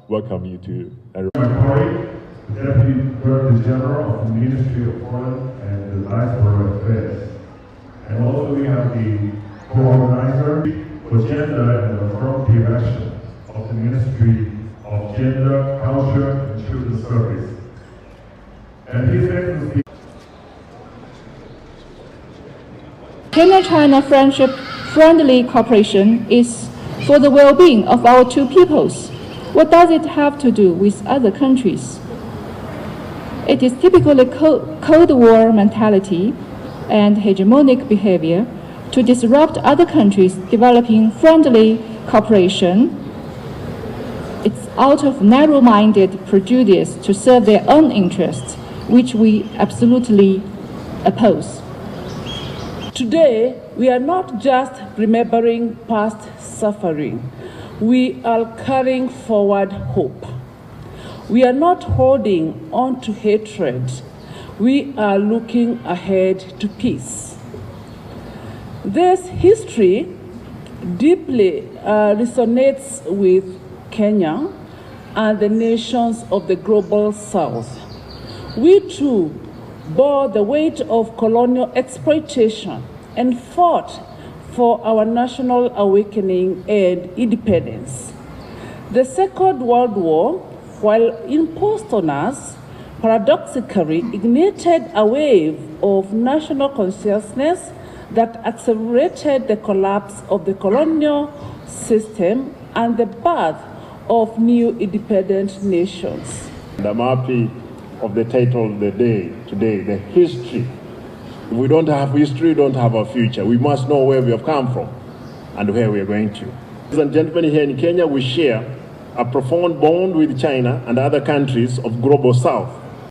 welcome you to Deputy Director General of the Ministry of Foreign and Diaspora Affairs. And also we have the co-organizer for gender and affirmative action of the Ministry of Gender, Culture and Children's Service. And His Excellency Kenya-China friendly cooperation is for the well-being of our two peoples. What does it have to do with other countries? It is typically Cold War mentality and hegemonic behavior to disrupt other countries developing friendly cooperation. It's out of narrow-minded prejudice to serve their own interests, which we absolutely oppose. Today, we are not just remembering past suffering. We are carrying forward hope. We are not holding on to hatred. We are looking ahead to peace. This history deeply resonates with Kenya and the nations of the global South. We too bore the weight of colonial exploitation and fought for our national awakening and independence. The Second World War, while imposed on us, paradoxically ignited a wave of national consciousness that accelerated the collapse of the colonial system and the birth of new independent nations. I'm happy of the title of the day today, the history. If we don't have history, we don't have a future. We must know where we have come from and where we are going to. Ladies and gentlemen, here in Kenya, we share a profound bond with China and other countries of global South.